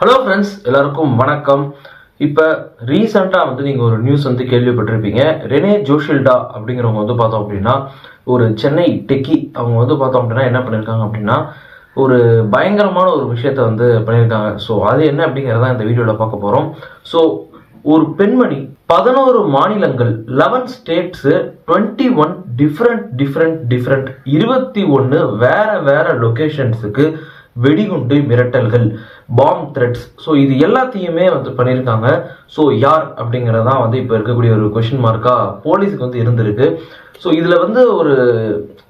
Hello friends, எல்லாருக்கும் வணக்கம். இப்போ ரீசெண்டாக நீங்கள் ஒரு நியூஸ் கேள்விப்பட்டிருப்பீங்க. ரெனே ஜோஷில்டா அப்படிங்கிறவங்க பார்த்தோம் அப்படின்னா ஒரு சென்னை டெக்கி. அவங்க பார்த்தோம் அப்படின்னா என்ன பண்ணியிருக்காங்க அப்படின்னா ஒரு பயங்கரமான ஒரு விஷயத்த பண்ணியிருக்காங்க. ஸோ அது என்ன அப்படிங்கிறத இந்த வீடியோவில் பார்க்க போகிறோம். ஸோ ஒரு பெண்மணி 11 மாநிலங்கள் 11 ஸ்டேட்ஸு 21 டிஃப்ரெண்ட் 21 வேற லொகேஷன்ஸுக்கு வெடிகுண்டு மிரட்டல்கள், பாம் த்ரெட்ஸ். ஸோ இது எல்லாத்தையுமே பண்ணியிருக்காங்க. ஸோ யார் அப்படிங்கிறதான் இப்போ இருக்கக்கூடிய ஒரு கொஷின் மார்க்கா போலீஸுக்கு இருந்திருக்கு. ஸோ இதில் ஒரு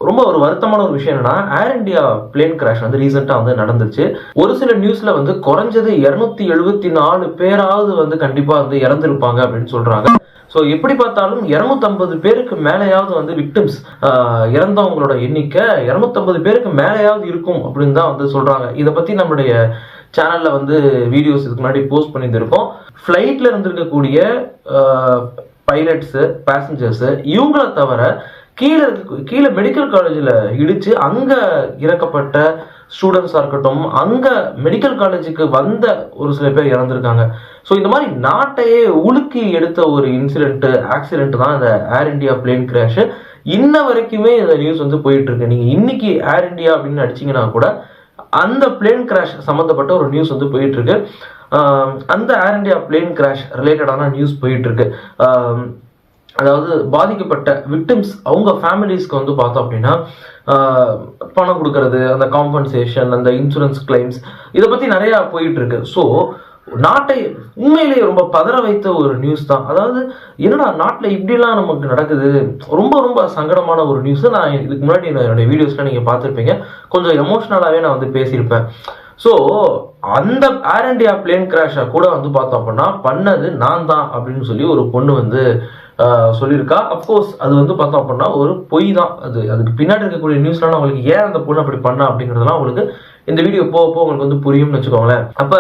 ரொம்ப ஒரு வருத்தமான ஒரு விஷயம் என்னன்னா, ஏர் இந்தியா பிளேன் கிராஷ் ரீசெண்டாக நடந்துருச்சு. ஒரு சில நியூஸ்ல குறைஞ்சது 274 பேராவது கண்டிப்பாக இறந்துருப்பாங்க அப்படின்னு சொல்றாங்க. ஸோ எப்படி பார்த்தாலும் 250 பேருக்கு மேலேயாவது விக்டிம்ஸ், இறந்தவங்களோட எண்ணிக்கை 250 பேருக்கு மேலேயாவது இருக்கும் அப்படின்னு தான் சொல்றாங்க. இதை பத்தி நம்மளுடைய சேனல்ல வீடியோஸ் இதுக்கு முன்னாடி போஸ்ட் பண்ணியிருந்திருக்கோம். ஃப்ளைட்ல இருந்திருக்கக்கூடிய பைலட்ஸு, பேசஞ்சர்ஸு இவங்கள தவிர கீழே மெடிக்கல் காலேஜில் இடிச்சு அங்கே இறக்கப்பட்ட ஸ்டூடெண்ட்ஸாக இருக்கட்டும், அங்கே மெடிக்கல் காலேஜுக்கு வந்த ஒரு சில பேர் இறந்துருக்காங்க. ஸோ இந்த மாதிரி நாட்டையே உலுக்கி எடுத்த ஒரு ஆக்சிடென்ட் தான் இந்த ஏர் இந்தியா பிளேன் கிராஷ். இன்ன வரைக்குமே இந்த நியூஸ் போயிட்டு இருக்கு. நீங்கள் இன்னைக்கு ஏர் இந்தியா அப்படின்னு அடிச்சிங்கன்னா கூட அந்த பிளேன் கிராஷ் சம்மந்தப்பட்ட ஒரு நியூஸ் போயிட்டு இருக்கு. அந்த ஏர் இந்தியா பிளேன் கிராஷ் ரிலேட்டடான நியூஸ் போயிட்டு இருக்கு. அதாவது பாதிக்கப்பட்ட விக்டிம்ஸ் அவங்க ஃபேமிலிஸ்க்கு பார்த்தோம் அப்படின்னா பணம் கொடுக்கறது, அந்த காம்பன்சேஷன், அந்த இன்சூரன்ஸ் கிளைம்ஸ், இதை பற்றி நிறையா போயிட்டு இருக்கு. ஸோ நாட்டை உண்மையிலேயே ரொம்ப பதற வைத்த ஒரு நியூஸ் தான். அதாவது என்னடா நாட்டில் இப்படிலாம் நமக்கு நடக்குது, ரொம்ப சங்கடமான ஒரு நியூஸ். நான் இதுக்கு முன்னாடி என்னுடைய வீடியோஸ்ல நீங்கள் பார்த்துருப்பீங்க, கொஞ்சம் எமோஷ்னலாகவே நான் பேசியிருப்பேன். ஸோ அந்த ஏர் இந்தியா பிளேன் கிராஷை கூட பார்த்தோம் அப்படின்னா பண்ணது நான் தான் அப்படின்னு சொல்லி ஒரு பொண்ணு சொல்லியிருக்கா. அப்கோர்ஸ் அது பார்த்தோம் அப்படின்னா ஒரு பொய் தான். அதுக்கு பின்னாடி இருக்கக்கூடிய நியூஸ்லாம் உங்களுக்கு ஏன் அந்த பொண்ணு அப்படி பண்ணா அப்படிங்கிறதுலாம் உங்களுக்கு இந்த வீடியோ போக உங்களுக்கு புரியும்னு வச்சுக்கோங்களேன். அப்ப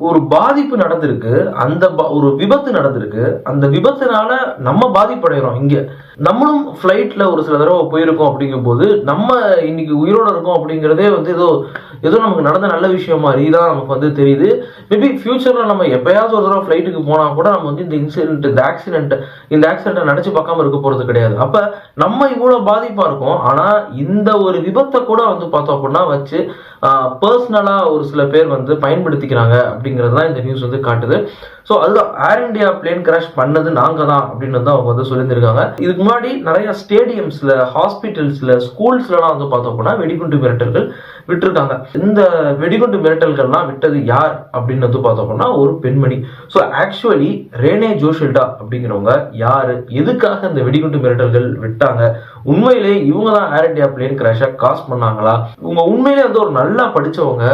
ஒரு பாதிப்பு நடந்திருக்கு, அந்த ஒரு விபத்து நடந்திருக்கு. அந்த விபத்துனால நம்ம பாதிப்படைகிறோம். இங்க நம்மளும் ஃப்ளைட்ல ஒரு சில தடவை போயிருக்கோம். அப்படிங்கும் போது நம்ம இன்னைக்கு உயிரோட இருக்கோம் அப்படிங்கிறதே ஏதோ நமக்கு நடந்த நல்ல விஷயம் மாதிரி தான் நமக்கு தெரியுது. மேபி ஃபியூச்சர்ல நம்ம எப்பயாவது ஒரு தடவை ஃப்ளைட்டுக்கு போனா கூட நம்ம இந்த ஆக்சிடென்ட்டை நினைச்சு பார்க்காம இருக்க போறது கிடையாது. அப்ப நம்ம இவ்வளவு பாதிப்பா இருக்கோம். ஆனா இந்த ஒரு விபத்தை கூட பார்த்தோம் அப்படின்னா வச்சு பர்சனலா ஒரு சில பேர் பயன்படுத்திக்கிறாங்க அப்படிங்கிறது தான் இந்த நியூஸ் காட்டுது. ஸோ அதுதான் ஏர் இந்தியா பிளேன் கிராஷ் பண்ணது நாங்க தான் அப்படின்னு தான் அவங்க சொல்லியிருந்திருக்காங்க. இதுக்கு முன்னாடி நிறைய ஸ்டேடியம்ஸ்ல, ஹாஸ்பிட்டல்ஸ்ல, ஸ்கூல்ஸ்லாம் பார்த்தோம் அப்படின்னா வெடிகுண்டு மிரட்டல்கள் விட்டுருக்காங்க. இந்த வெடிகுண்டு மிரட்டல்கள்லாம் விட்டது யார் அப்படின்னு பார்த்தோம் அப்படின்னா ஒரு பெண்மணி. ஸோ ஆக்சுவலி ரெனே ஜோஷில்டா அப்படிங்கிறவங்க யாரு, எதுக்காக இந்த வெடிகுண்டு மிரட்டல்கள் விட்டாங்க, உண்மையிலே இவங்க தான் ஏர் இந்தியா பிளேன் கிராஷை காஸ் பண்ணாங்களா, இவங்க உண்மையிலே ஒரு நல்லா படிச்சவங்க,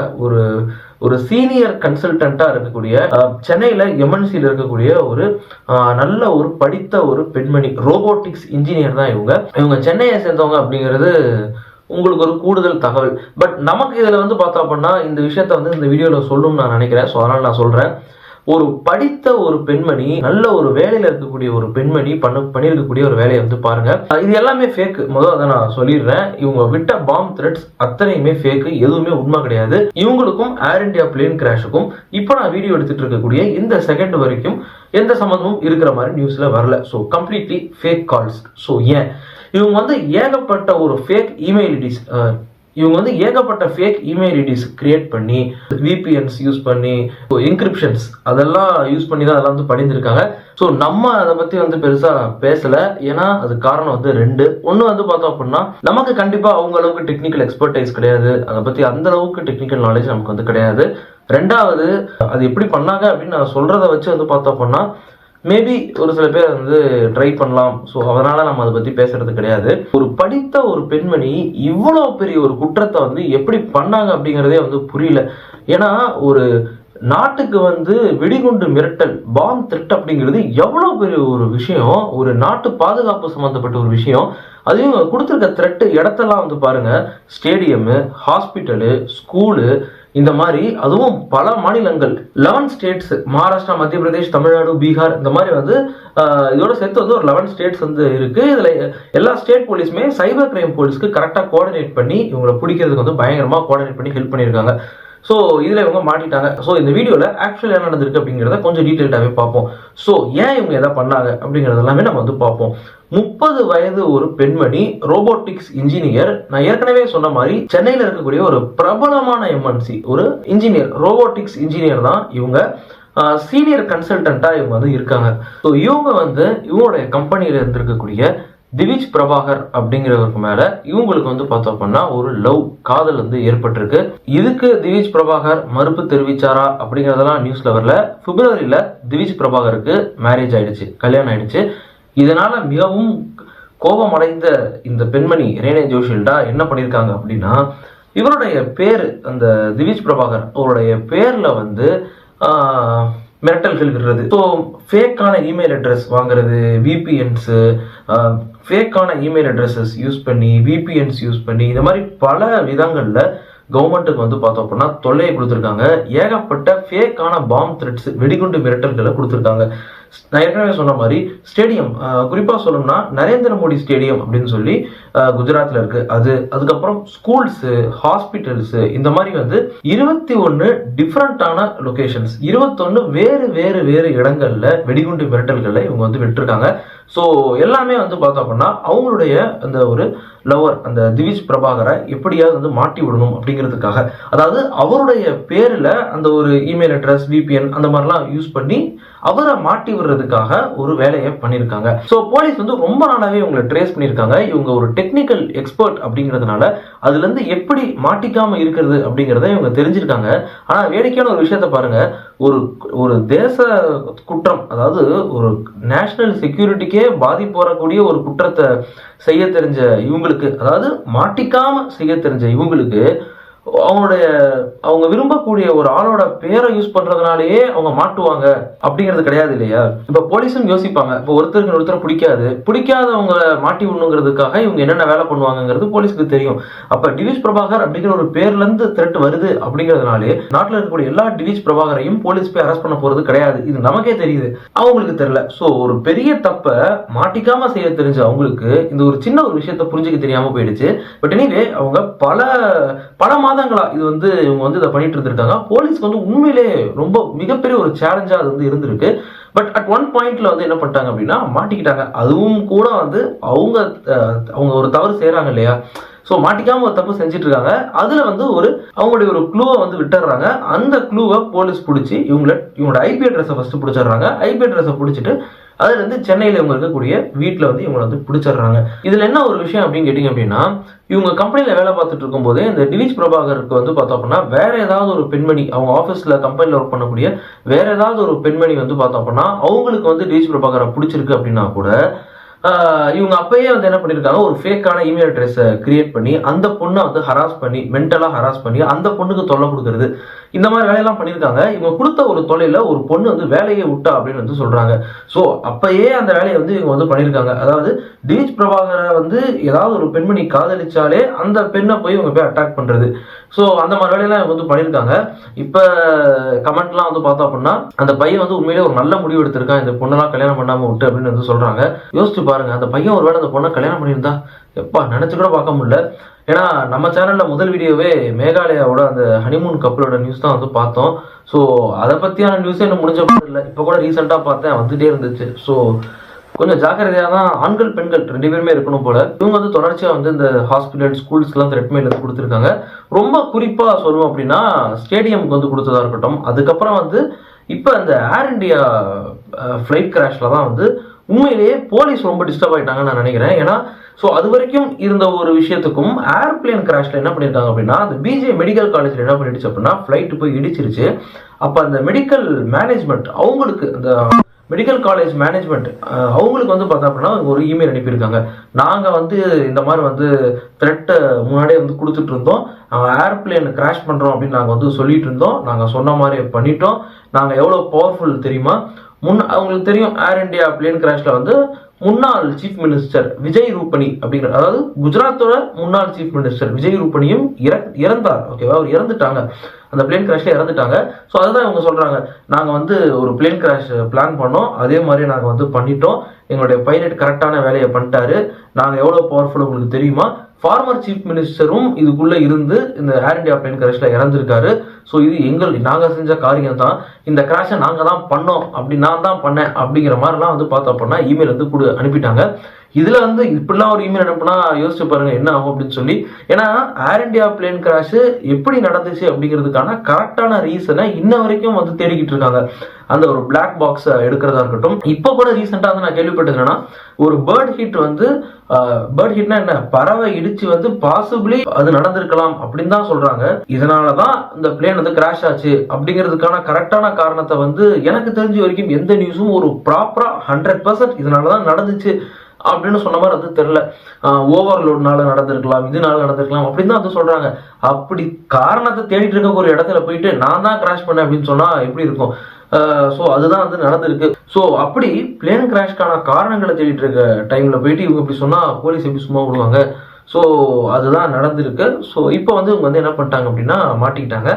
ஒரு சீனியர் கன்சல்டண்டா இருக்கக்கூடிய சென்னையில எம்என்சியில் இருக்கக்கூடிய ஒரு நல்ல ஒரு படித்த ஒரு பெண்மணி, ரோபோட்டிக்ஸ் இன்ஜினியர் தான் இவங்க சென்னையை சேர்ந்தவங்க அப்படிங்கிறது உங்களுக்கு ஒரு கூடுதல் தகவல். பட் நமக்கு இதுல பார்த்தோம் அப்படின்னா இந்த விஷயத்த இந்த வீடியோல சொல்லணும்னு நான் நினைக்கிறேன். ஸோ அதனால நான் சொல்றேன். ஒரு படித்த ஒரு பெண்மணி, நல்ல ஒரு வேலையில இருக்கக்கூடிய ஒரு பெண்மணி பண்ணிருக்கக்கூடிய ஒரு வேலையை பாருங்க. இது எல்லாமே ஃபேக். முதல்ல அதை நான் சொல்லிடுறேன். இவங்க விட்ட பாம் த்ரெட்ஸ் அத்தனையுமே ஃபேக், எதுவுமே உண்மை கிடையாது. இவங்களுக்கும் ஏர் இந்தியா பிளேன் கிராஷுக்கும் இப்போ நான் வீடியோ எடுத்துட்டு இருக்கக்கூடிய இந்த செகண்ட் வரைக்கும் எந்த சம்மந்தமும் இருக்கிற மாதிரி நியூஸ்ல வரல. So completely fake calls. So ஏன் இவங்க ஏகப்பட்ட ஒரு ஃபேக் இமெயில் ஐடிஸ், ஏகப்பட்ட ஃபேக் இமெயில் ஐடிஸ் கிரியேட் பண்ணி, விபிஎன்ஸ் யூஸ் பண்ணி, என்கிரிப்ஷன்ஸ் அதெல்லாம் யூஸ் பண்ணி தான் அதெல்லாம் பண்ணியிருக்காங்க. ஸோ நம்ம அதை பற்றி பெருசா பேசல. ஏன்னா அது காரணம் 2. ஒன்று பார்த்தோம் அப்படின்னா நமக்கு கண்டிப்பா அவங்க அளவுக்கு டெக்னிக்கல் எக்ஸ்பர்டைஸ் கிடையாது. அதை பத்தி அந்த அளவுக்கு டெக்னிக்கல் நாலேஜ் நமக்கு கிடையாது. 2வது அது எப்படி பண்ணாங்க அப்படின்னு நான் சொல்றதை வச்சு பார்த்தோம் அப்படின்னா மேபி ஒரு சில பேர் ட்ரை பண்ணலாம். ஸோ அதனால நம்ம அதை பத்தி பேசுறது கிடையாது. ஒரு படித்த ஒரு பெண்மணி இவ்வளவு பெரிய ஒரு குற்றத்தை எப்படி பண்ணாங்க அப்படிங்கிறதே புரியல. ஏன்னா ஒரு நாட்டுக்கு வெடிகுண்டு மிரட்டல், பாம் த்ரெட் அப்படிங்கிறது எவ்வளவு பெரிய ஒரு விஷயம், ஒரு நாட்டு பாதுகாப்பு சம்பந்தப்பட்ட ஒரு விஷயம். அதையும் கொடுத்துருக்க த்ரெட் இடத்தெல்லாம் பாருங்க, ஸ்டேடியமு, ஹாஸ்பிட்டலு, ஸ்கூலு, இந்த மாதிரி அதுவும் பல மாநிலங்கள் 11 ஸ்டேட்ஸ், மகாராஷ்டிரா, மத்திய பிரதேஷ், தமிழ்நாடு, பீகார், இந்த மாதிரி இதோட சேர்த்து ஒரு 11 ஸ்டேட்ஸ் இருக்கு. இதுல எல்லா ஸ்டேட் போலீஸுமே சைபர் கிரைம் போலீஸ்க்கு கரெக்டா கோஆர்டினேட் பண்ணி இவங்களை பிடிக்கிறதுக்கு பயங்கரமா கோஆர்டினேட் பண்ணி ஹெல்ப் பண்ணியிருக்காங்க. ஸோ இதில் இவங்க மாட்டிட்டாங்க. ஸோ இந்த வீடியோவில் ஆக்சுவலாக என்ன நடந்திருக்கு அப்படிங்கிறத கொஞ்சம் டீட்டெயில்டாகவே பார்ப்போம். ஸோ ஏன் இவங்க எதை பண்ணாங்க அப்படிங்கிறது எல்லாமே நம்ம வந்து பார்ப்போம். 30 வயது ஒரு பெண்மணி, ரோபோட்டிக்ஸ் இன்ஜினியர். நான் ஏற்கனவே சொன்ன மாதிரி சென்னையில் இருக்கக்கூடிய ஒரு பிரபலமான எம்என்சி ஒரு இன்ஜினியர், ரோபோட்டிக்ஸ் இன்ஜினியர் தான் இவங்க. சீனியர் கன்சல்டண்டா இவங்க வந்து இருக்காங்க. ஸோ இவங்க வந்து இவங்களுடைய கம்பெனியில இருந்திருக்கக்கூடிய திவிஜ் பிரபாகர் அப்படிங்கிறவருக்கு மேல இவங்களுக்கு வந்து பார்த்தோம் அப்படின்னா ஒரு காதல் வந்து ஏற்பட்டிருக்கு. இதுக்கு திவிஜ் பிரபாகர் மறுப்பு தெரிவிச்சாரா அப்படிங்கறதெல்லாம் நியூஸ்ல வரல. பிப்ரவரியில திவிஜ் பிரபாகருக்கு மேரேஜ் ஆயிடுச்சு, கல்யாணம் ஆயிடுச்சு. இதனால மிகவும் கோபமடைந்த இந்த பெண்மணி ரேனே ஜோஷில்டா என்ன பண்ணியிருக்காங்க அப்படின்னா, இவருடைய பேர் அந்த திவிஜ் பிரபாகர் அவருடைய பேர்ல வந்து மிரட்டல்கள் விடுறது. ஸோ ஃபேக்கான இமெயில் அட்ரஸ் வாங்குறது, விபிஎன்ஸ், ஃபேக்கான இமெயில் அட்ரஸஸ் யூஸ் பண்ணி, விபிஎன்ஸ் யூஸ் பண்ணி, இந்த மாதிரி பல விதங்கள்ல கவர்மெண்ட்டுக்கு வந்து பார்த்தோம் அப்படின்னா தொல்லையை கொடுத்துருக்காங்க. ஏகப்பட்ட ஃபேக்கான பாம் த்ரெட்ஸ், வெடிகுண்டு மிரட்டல்களை கொடுத்துருக்காங்க. நான் ஏற்கனவே சொன்ன மாதிரி ஸ்டேடியம், குறிப்பாக சொல்லணும்னா நரேந்திர மோடி ஸ்டேடியம் அப்படின்னு சொல்லி குஜராத்தில் இருக்கு. அதுக்கப்புறம் ஸ்கூல்ஸு, ஹாஸ்பிட்டல்ஸு, இந்த மாதிரி வந்து 21 டிஃப்ரெண்டான லொகேஷன்ஸ், 21 வேறு வேறு வேறு இடங்கள்ல வெடிகுண்டு மிரட்டல்களை இவங்க வந்து விட்டுருக்காங்க. ஸோ எல்லாமே வந்து பார்த்தோம் அப்படின்னா அவங்களுடைய அந்த ஒரு லவர் அந்த திவிஜ் பிரபாகரை எப்படியாவது வந்து மாட்டி விடணும் அப்படிங்கிறதுக்காக, அதாவது அவருடைய பேரில் அந்த ஒரு இமெயில் அட்ரஸ், விபிஎன் அந்த மாதிரிலாம் யூஸ் பண்ணி அவரை மாட்டி விடுறதுக்காக ஒரு வேலையை பண்ணியிருக்காங்க. ஸோ போலீஸ் வந்து ரொம்ப நாளாவே இவங்களை ட்ரேஸ் பண்ணியிருக்காங்க. இவங்க ஒரு டெக்னிக்கல் எக்ஸ்பர்ட் அப்படிங்கிறதுனால அதுலேருந்து எப்படி மாட்டிக்காம இருக்கிறது அப்படிங்கிறத இவங்க தெரிஞ்சிருக்காங்க. ஆனால் வேடிக்கையான ஒரு விஷயத்த பாருங்க, ஒரு தேச குற்றம், அதாவது ஒரு நேஷனல் செக்யூரிட்டிக்கே பாதிப்பு வரக்கூடிய ஒரு குற்றத்தை செய்ய தெரிஞ்ச இவங்களுக்கு, அதாவது மாட்டிக்காம செய்ய தெரிஞ்ச இவங்களுக்கு அவங்க விரும்பக்கூடிய ஒரு ஆளோட பேரை யூஸ் பண்றதுனாலேயே அவங்க மாட்டுவாங்க அப்படிங்கிறது கிடையாது இல்லையா? இப்ப போலீஸும் யோசிப்பாங்க, இப்ப ஒருத்தருக்கு ஒருத்தர் பிடிக்காதவங்க மாட்டி விடணுங்கிறதுக்காக இவங்க என்னென்ன வேலை பண்ணுவாங்கிறது போலீஸ்க்கு தெரியும். அப்ப டிவிஜ் பிரபாகர் அப்படிங்கிற ஒரு பேர்ல இருந்து த்ரெட் வருது அப்படிங்கிறதுனாலே நாட்டில் இருக்கக்கூடிய எல்லா டிவிஜ் பிரபாகரையும் போலீஸ் போய் அரெஸ்ட் பண்ண போறது கிடையாது. இது நமக்கே தெரியுது, அவங்களுக்கு தெரியல. சோ ஒரு பெரிய தப்ப மாட்டிக்காம செய்ய தெரிஞ்ச அவங்களுக்கு இந்த ஒரு சின்ன ஒரு விஷயத்த புரிஞ்சுக்க தெரியாம போயிடுச்சு. பட் எனிவே அவங்க பல மாதங்களா இது வந்து இவங்க வந்து இதை பண்ணிட்டு இருந்திருக்காங்க. போலீஸ்க்கு வந்து உண்மையிலே ரொம்ப மிகப்பெரிய ஒரு சேலஞ்சா அது வந்து இருந்திருக்கு. பட் அட் ஒன் பாயிண்ட்ல வந்து என்ன பண்ணிட்டாங்க அப்படின்னா மாட்டிக்கிட்டாங்க. அதுவும் கூட வந்து அவங்க ஒரு தவறு செய்யறாங்க இல்லையா? ஸோ மாட்டிக்காம ஒரு தப்பு செஞ்சுட்டு இருக்காங்க. அதுல வந்து அவங்களுடைய ஒரு க்ளூவை வந்து விட்டுறாங்க. அந்த க்ளூவை போலீஸ் பிடிச்சி இவங்களோட ஐபி அட்ரஸை ஃபர்ஸ்ட் பிடிச்சிடுறாங்க. ஐபி அட்ரஸை பிடிச்சிட்டு அதுல இருந்து சென்னையில இவங்க இருக்கக்கூடிய வீட்டுல வந்து இவங்களை வந்து பிடிச்சிடுறாங்க. இதுல என்ன ஒரு விஷயம் அப்படின்னு கேட்டீங்க அப்படின்னா, இவங்க கம்பெனில வேலை பார்த்துட்டு இருக்கும் போதே இந்த டிவிஜ் பிரபாகருக்கு வந்து பார்த்தோம் அப்படின்னா வேற ஏதாவது ஒரு பெண்மணி, அவங்க ஆஃபீஸ்ல கம்பெனில ஒர்க் பண்ணக்கூடிய வேற ஏதாவது ஒரு பெண்மணி வந்து பார்த்தோம் அப்படின்னா அவங்களுக்கு வந்து டிவிஜ் பிரபாகரை பிடிச்சிருக்கு அப்படின்னா கூட இவங்க அப்பயே வந்து என்ன பண்ணிருக்காங்க, ஒரு ஃபேக்கான இமெயில் அட்ரஸை கிரியேட் பண்ணி அந்த பொண்ணை வந்து மென்டலா ஹராஸ் பண்ணி அந்த பொண்ணுக்கு தொல்லை கொடுக்கறது, இந்த மாதிரி வேலையெல்லாம் பண்ணியிருக்காங்க. இவங்க கொடுத்த ஒரு தொலைல ஒரு பொண்ணு வந்து வேலையை விட்டா அப்படின்னு வந்து சொல்றாங்க. ஸோ அப்பயே அந்த வேலையை வந்து இவங்க வந்து பண்ணியிருக்காங்க. அதாவது டிவிஜ் பிரபாகரை வந்து ஏதாவது ஒரு பெண்மணி காதலிச்சாலே அந்த பெண்ணை போய் இவங்க போய் அட்டாக் பண்றது. ஸோ அந்த மாதிரி வேலையெல்லாம் இவங்க வந்து பண்ணியிருக்காங்க. இப்போ கமெண்ட்லாம் வந்து பார்த்தோம் அப்படின்னா அந்த பையன் வந்து உண்மையிலே ஒரு நல்ல முடிவு எடுத்திருக்கான், இந்த பொண்ணெல்லாம் கல்யாணம் பண்ணாம விட்டு அப்படின்னு வந்து சொல்றாங்க. யோசிச்சு பாருங்க, அந்த பையன் ஒருவேளை அந்த பொண்ணை கல்யாணம் பண்ணியிருந்தா எப்பா நினைச்சு கூட பார்க்க முடியல. ஏன்னா நம்ம சேனல்ல முதல் வீடியோவே மேகாலயாவோட அந்த ஹனிமூன் கப்பலோட நியூஸ் தான் வந்து பார்த்தோம். ஸோ அதை பத்தியான நியூஸே இன்னும் முடிஞ்ச போது இல்லை. இப்போ கூட ரீசெண்டா பார்த்தேன், வந்துட்டே இருந்துச்சு. ஸோ கொஞ்சம் ஜாக்கிரதையாக தான் ஆண்கள் பெண்கள் 2 பேருமே இருக்கணும் போல. இவங்க வந்து தொடர்ச்சியா வந்து இந்த ஹாஸ்பிட்டல் ஸ்கூல்ஸ்க்குலாம் த்ரெட்மெயில் வந்து கொடுத்துருக்காங்க. ரொம்ப குறிப்பா சொல்லணும் அப்படின்னா ஸ்டேடியம்க்கு வந்து கொடுத்ததா இருக்கட்டும். அதுக்கப்புறம் வந்து இப்போ இந்த ஏர் இண்டியா ஃபிளைட் கிராஷ்ல தான் வந்து உண்மையிலேயே போலீஸ் ரொம்ப டிஸ்டர்ப் ஆயிட்டாங்கன்னு நான் நினைக்கிறேன். ஏன்னா ஸோ அது வரைக்கும் இருந்த ஒரு விஷயத்துக்கும் ஏர்பிளேன் கிராஷ்ல என்ன பண்ணியிருக்காங்க அப்படின்னா, அந்த பிஜே மெடிக்கல் காலேஜ்ல என்ன பண்ணிடுச்சு அப்படின்னா ஃபிளைட் போய் இடிச்சிருச்சு. அப்போ அந்த மெடிக்கல் மேனேஜ்மெண்ட் அவங்களுக்கு, அந்த மெடிக்கல் காலேஜ் மேனேஜ்மெண்ட் அவங்களுக்கு வந்து பார்த்தா அப்படின்னா ஒரு இமெயில் அனுப்பியிருக்காங்க. நாங்கள் வந்து இந்த மாதிரி வந்து த்ரெட்டை முன்னாடியே வந்து கொடுத்துட்டு இருந்தோம், ஏர்பிளேன் கிராஷ் பண்ணுறோம் அப்படின்னு நாங்கள் வந்து சொல்லிட்டு இருந்தோம், நாங்கள் சொன்ன மாதிரி பண்ணிட்டோம், நாங்கள் எவ்வளோ பவர்ஃபுல் தெரியுமா, அவங்களுக்கு தெரியும் ஏர் இண்டியா பிளேன் கிராஷ்ல வந்து முன்னாள் சீஃப் மினிஸ்டர் விஜய் ரூபணி அப்படிங்கிற, அதாவது குஜராத்தோட முன்னாள் சீஃப் மினிஸ்டர் விஜய் ரூபணியும் இறந்தார். ஓகேவா, அவர் இறந்துட்டாங்க, அந்த பிளேன் கிராஷ்ல இறந்துட்டாங்க. ஸோ அதுதான் இவங்க சொல்றாங்க, நாங்கள் வந்து ஒரு பிளேன் கிராஷ் பிளான் பண்ணோம், அதே மாதிரி நாங்கள் வந்து பண்ணிட்டோம், எங்களுடைய பைலட் கரெக்டான வேலையை பண்ணிட்டாரு, நாங்கள் எவ்வளோ பவர்ஃபுல் உங்களுக்கு தெரியுமா, ஃபார்மர் சீஃப் மினிஸ்டரும் இதுக்குள்ள இருந்து இந்த ஏர் இந்தியா பிளேன் கிராஷ்ல இறந்திருக்காரு. ஸோ இது நாங்க செஞ்ச காரியம் தான், இந்த கிராஷை நாங்க தான் பண்ணோம், அப்படி நான் தான் பண்ணேன் அப்படிங்கிற மாதிரிலாம் வந்து பார்த்தோம் அப்படின்னா இமெயில் வந்து அனுப்பிட்டாங்க. இதுல வந்து இப்படிலாம் ஒரு இமெயில் அனுப்புனா யோசிச்சு பாருங்க என்ன ஆகும் அப்படின்னு சொல்லி. ஏன்னா ஏர் இந்தியா பிளேன் கிராஷ் எப்படி நடந்துச்சு அப்படிங்கிறதுக்கான கரெக்டான ரீசனை இன்ன வரைக்கும் வந்து தேடிக்கிட்டு இருக்காங்க. அந்த ஒரு பிளாக் பாக்ஸ் எடுக்கிறதா இருக்கட்டும். இப்போ கூட ரீசெண்டா வந்து நான் கேள்விப்பட்டது என்னன்னா, ஒரு பேர்ட் ஹிட் வந்து பேர்ட் ஹிட்னா என்ன, பறவை இடிச்சு வந்து பாசிபிளி அது நடந்திருக்கலாம் அப்படின்னு தான் சொல்றாங்க. இதனாலதான் இந்த பிளேன் வந்து கிராஷ் ஆச்சு அப்படிங்கிறதுக்கான கரெக்டான காரணத்தை வந்து எனக்கு தெரிஞ்ச வரைக்கும் எந்த நியூஸும் ஒரு ப்ராப்பரா 100% இதனாலதான் நடந்துச்சு அப்படின்னு சொன்ன மாதிரி அது தெரியல. ஓவர்லோட்னால நடந்திருக்கலாம், இதனால நடந்திருக்கலாம் அப்படின்னு தான் அது சொல்றாங்க. அப்படி காரணத்தை தேடிட்டு இருக்க ஒரு இடத்துல போயிட்டு நான் தான் கிராஷ் பண்ணேன் அப்படின்னு சொன்னா எப்படி இருக்கும்? ஸோ அதுதான் வந்து நடந்திருக்கு. ஸோ அப்படி பிளேன் கிராஷ்க்கான காரணங்களை தேடிட்டு இருக்க டைம்ல போயிட்டு இவங்க இப்படி சொன்னா போலீஸ் எப்படி சும்மா விடுவாங்க? ஸோ அதுதான் நடந்திருக்கு. ஸோ இப்போ வந்து இவங்க வந்து என்ன பண்ணிட்டாங்க அப்படின்னா மாட்டிக்கிட்டாங்க.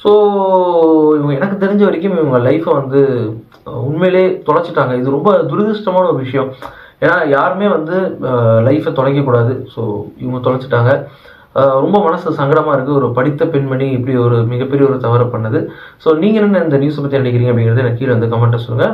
ஸோ இவங்க எனக்கு தெரிஞ்ச வரைக்கும் இவங்க லைஃப்பை வந்து உண்மையிலே தொலைச்சிட்டாங்க. இது ரொம்ப துரதிருஷ்டமான ஒரு விஷயம். ஏன்னா யாருமே வந்து லைஃப்பை தொலைக்கக்கூடாது. ஸோ இவங்க தொலைச்சிட்டாங்க. ரொம்ப மனசு சங்கடமாக இருக்குது. ஒரு படித்த பெண்மணி இப்படி ஒரு மிகப்பெரிய ஒரு தவறு பண்ணது. ஸோ நீங்கள் என்ன இந்த நியூஸை பற்றி நினைக்கிறீங்க அப்படிங்கிறது எனக்கு கீழே வந்து கமெண்ட்டை சொல்லுங்கள்.